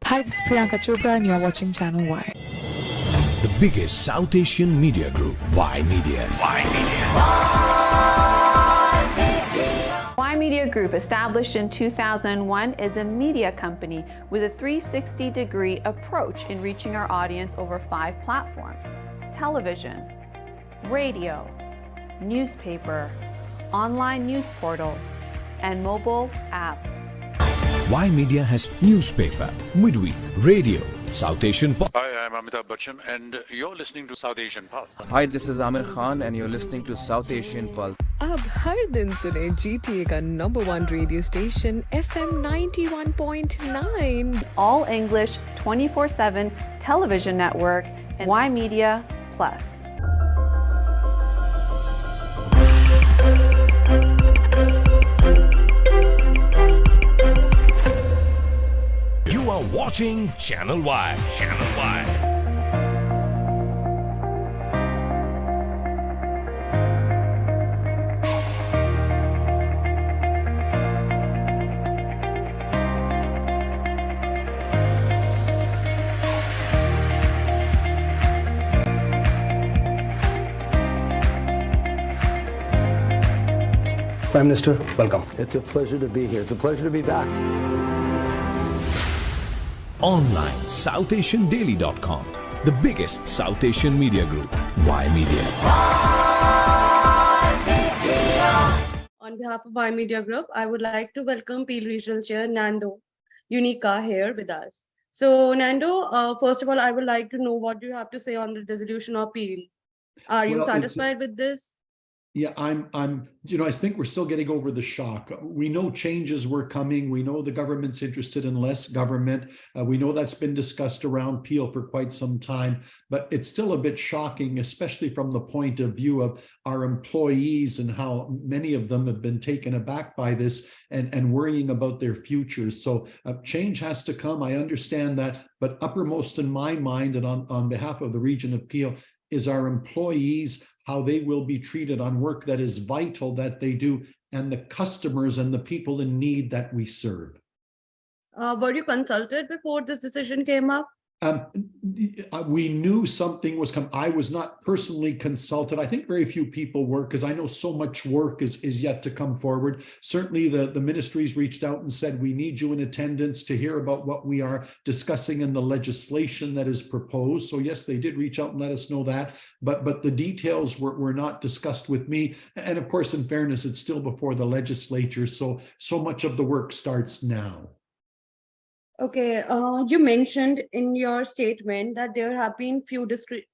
Hi, this is Priyanka Chopra and you're watching Channel Y. The biggest South Asian media group, Y Media. Y Media Group, established in 2001, is a media company with a 360-degree approach in reaching our audience over 5 platforms: television, radio, newspaper, online news portal, and mobile app. Y Media has newspaper, midweek, radio, South Asian pop. Hi, I'm Amitabh Bachchan, and you're listening to South Asian Pulse. Hi, this is Amir Khan, and you're listening to South Asian Pulse. अब हर दिन सुने GTA का number 1 radio station FM 91.9 All English 24/7 television network and Y Media Plus. You are watching Channel Y. Channel Y. Prime Minister, welcome. It's a pleasure to be here. It's a pleasure to be back. Online, SouthAsianDaily.com. The biggest South Asian media group, Y Media. On behalf of Y Media Group, I would like to welcome Peel Regional Chair Nando, Iannicca here with us. So Nando, first of all, I would like to know what do you have to say on the dissolution of Peel. Are you satisfied with this? Yeah, I think we're still getting over the shock. We know changes were coming. We know the government's interested in less government. We know that's been discussed around Peel for quite some time, but it's still a bit shocking, especially from the point of view of our employees and how many of them have been taken aback by this and worrying about their futures. So change has to come. I understand that, but uppermost in my mind and on behalf of the region of Peel is our employees, how they will be treated on work that is vital that they do, and the customers and the people in need that we serve. Were you consulted before this decision came up? We knew something was coming. I was not personally consulted. I think very few people were, because I know so much work is yet to come forward. Certainly the ministries reached out and said, we need you in attendance to hear about what we are discussing in the legislation that is proposed. So yes, they did reach out and let us know that, but the details were not discussed with me. And of course, in fairness, it's still before the legislature. So much of the work starts now. Okay, you mentioned in your statement that there have been few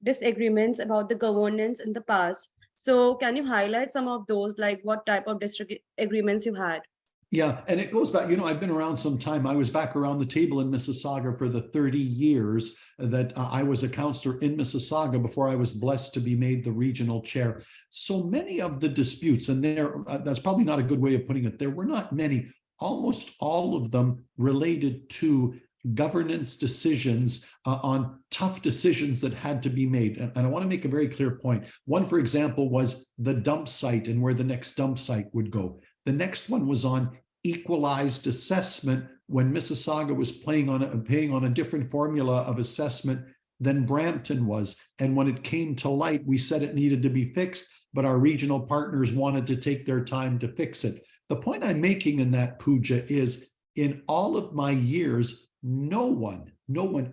disagreements about the governance in the past. So can you highlight some of those, like what type of disagreements you had? Yeah, and it goes back, I've been around some time. I was back around the table in Mississauga for the 30 years that I was a councillor in Mississauga before I was blessed to be made the regional chair. So many of the disputes, and that's probably not a good way of putting it, there were not many. Almost all of them related to governance decisions on tough decisions that had to be made. And I want to make a very clear point. One, for example, was the dump site and where the next dump site would go. The next one was on equalized assessment when Mississauga was paying on a different formula of assessment than Brampton was. And when it came to light, we said it needed to be fixed, but our regional partners wanted to take their time to fix it. The point I'm making in that, Pooja, is in all of my years, no one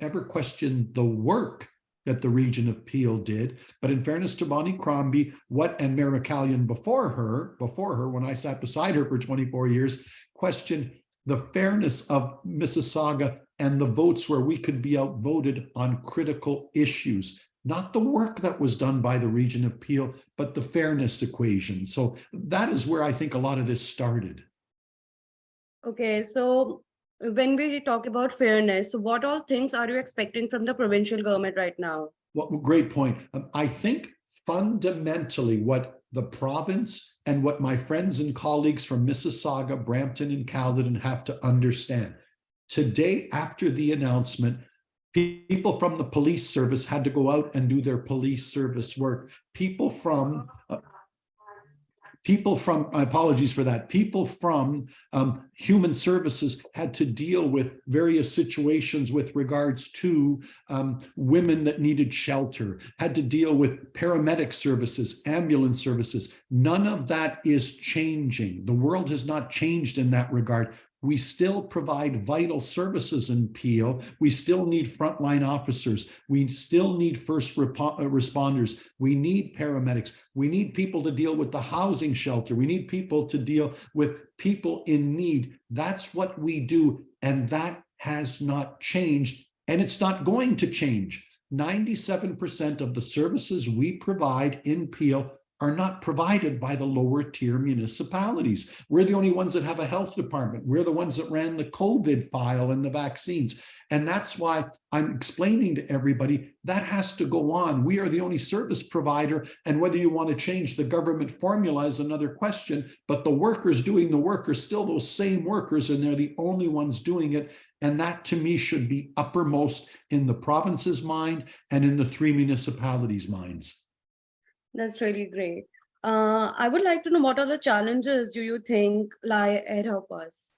ever questioned the work that the region of Peel did. But in fairness to Bonnie Crombie, and Mayor McCallion before her, when I sat beside her for 24 years, questioned the fairness of Mississauga and the votes where we could be outvoted on critical issues. Not the work that was done by the region of Peel, but the fairness equation. So that is where I think a lot of this started. Okay, so when we talk about fairness, what all things are you expecting from the provincial government right now? Well, great point. I think fundamentally what the province and what my friends and colleagues from Mississauga, Brampton, and Caledon have to understand. Today, after the announcement, people from the police service had to go out and do their police service work. People from People from, apologies for that, people from human services had to deal with various situations with regards to women that needed shelter, had to deal with paramedic services, ambulance services. None of that is changing. The world has not changed in that regard. We still provide vital services in Peel. We still need frontline officers. We still need first responders. We need paramedics. We need people to deal with the housing shelter. We need people to deal with people in need. That's what we do. And that has not changed. And it's not going to change. 97% of the services we provide in Peel are not provided by the lower tier municipalities. We're the only ones that have a health department. We're the ones that ran the COVID file and the vaccines. And that's why I'm explaining to everybody that has to go on. We are the only service provider. And whether you want to change the government formula is another question, but the workers doing the work are still those same workers, and they're the only ones doing it. And that to me should be uppermost in the province's mind and in the 3 municipalities' minds. That's really great. I would like to know, what are the challenges do you think lie ahead of us,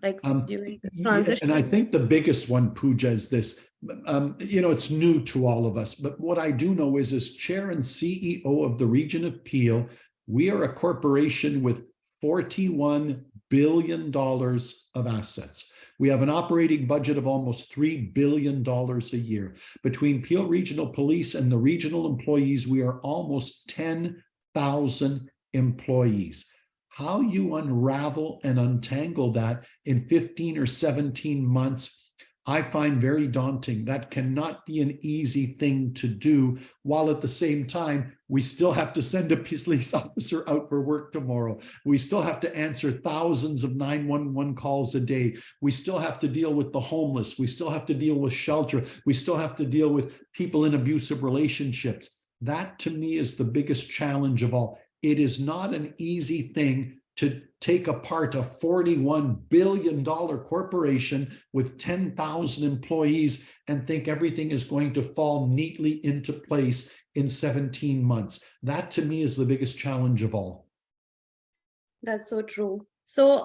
like during this transition? And I think the biggest one, Pooja, is this. It's new to all of us, but what I do know is, as chair and CEO of the region of Peel, we are a corporation with $41 billion of assets. We have an operating budget of almost $3 billion a year. Between Peel Regional Police and the regional employees, we are almost 10,000 employees. How you unravel and untangle that in 15 or 17 months, I find very daunting. That cannot be an easy thing to do, while at the same time, we still have to send a police officer out for work tomorrow. We still have to answer thousands of 911 calls a day. We still have to deal with the homeless. We still have to deal with shelter. We still have to deal with people in abusive relationships. That to me is the biggest challenge of all. It is not an easy thing to take apart a $41 billion corporation with 10,000 employees and think everything is going to fall neatly into place in 17 months. That to me is the biggest challenge of all. That's so true. So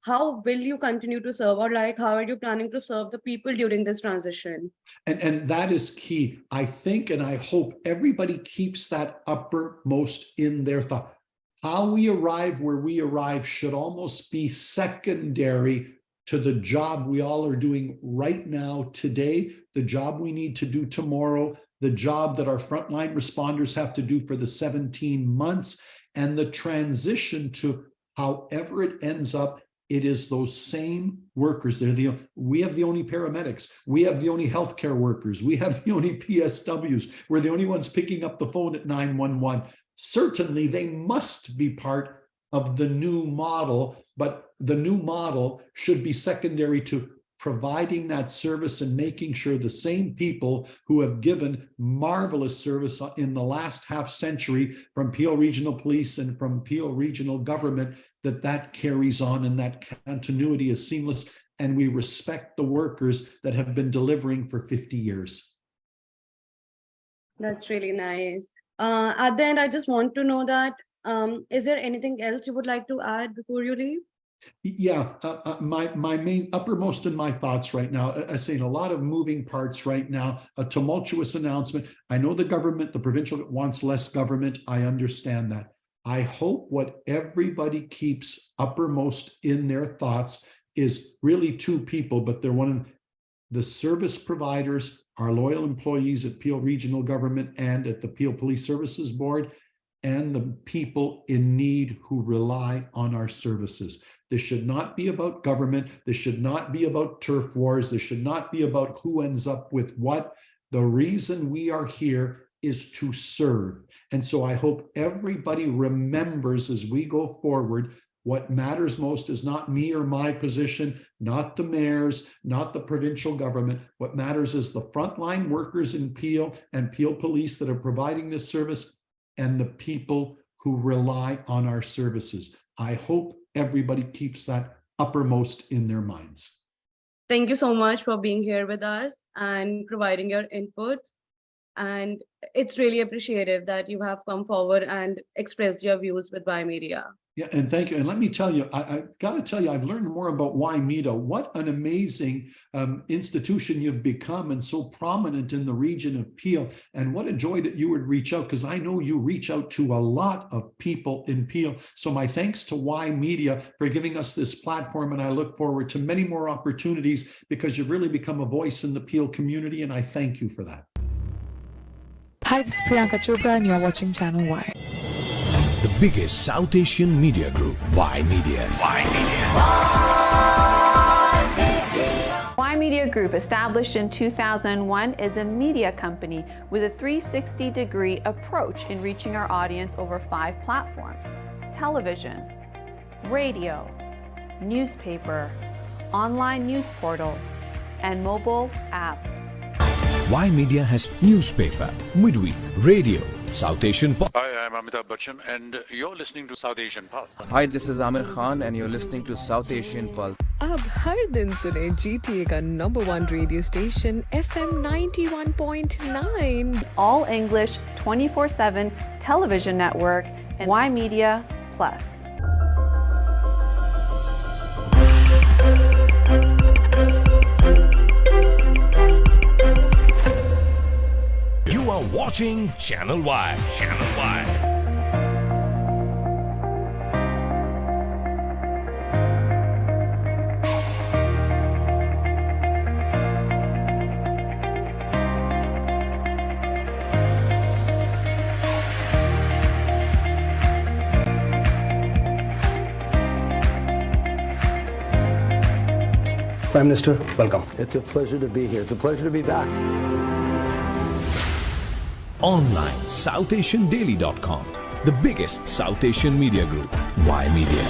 how will you continue to serve, or how are you planning to serve the people during this transition? And that is key. I think and I hope everybody keeps that uppermost in their thought. How we arrive where we arrive should almost be secondary to the job we all are doing right now, today, the job we need to do tomorrow, the job that our frontline responders have to do for the 17 months, and the transition to however it ends up. It is those same workers. We have the only paramedics. We have the only healthcare workers. We have the only PSWs. We're the only ones picking up the phone at 911. Certainly, they must be part of the new model, but the new model should be secondary to providing that service and making sure the same people who have given marvelous service in the last half century from Peel Regional Police and from Peel Regional Government, that carries on and that continuity is seamless, and we respect the workers that have been delivering for 50 years. That's really nice. At the end, I just want to know that, is there anything else you would like to add before you leave? Yeah, my main uppermost in my thoughts right now, I say a lot of moving parts right now, a tumultuous announcement. I know the government, the provincial wants less government. I understand that. I hope what everybody keeps uppermost in their thoughts is really 2 people, but they're one of the service providers, our loyal employees at Peel Regional Government and at the Peel Police Services Board, and the people in need who rely on our services. This should not be about government. This should not be about turf wars. This should not be about who ends up with what. The reason we are here is to serve. And so I hope everybody remembers as we go forward, what matters most is not me or my position, not the mayors, not the provincial government. What matters is the frontline workers in Peel and Peel Police that are providing this service, and the people who rely on our services. I hope everybody keeps that uppermost in their minds. Thank you so much for being here with us and providing your inputs. And it's really appreciative that you have come forward and expressed your views with Y Media. Yeah, and thank you. And let me tell you, I got to tell you, I've learned more about Y Media. What an amazing institution you've become, and so prominent in the region of Peel. And what a joy that you would reach out, because I know you reach out to a lot of people in Peel. So my thanks to Y Media for giving us this platform, and I look forward to many more opportunities, because you've really become a voice in the Peel community, and I thank you for that. Hi, this is Priyanka Chopra and you're watching Channel Y. The biggest South Asian media group, Y Media. Y Media Group, established in 2001, is a media company with a 360-degree approach in reaching our audience over 5 platforms: television, radio, newspaper, online news portal, and mobile app. Y Media has newspaper, midweek, radio, South Asian pulse. Hi, I'm Amitabh Bachchan, and you're listening to South Asian Pulse. Hi, this is Amir Khan and you're listening to South Asian Pulse. अब हर दिन सुने GTA का number 1 radio station FM 91.9. All English 24/7 television network and Y Media Plus. You are watching Channel Y. Channel Y. Prime Minister, welcome. It's a pleasure to be here. It's a pleasure to be back. Online, SouthAsianDaily.com. The biggest South Asian media group, Y Media.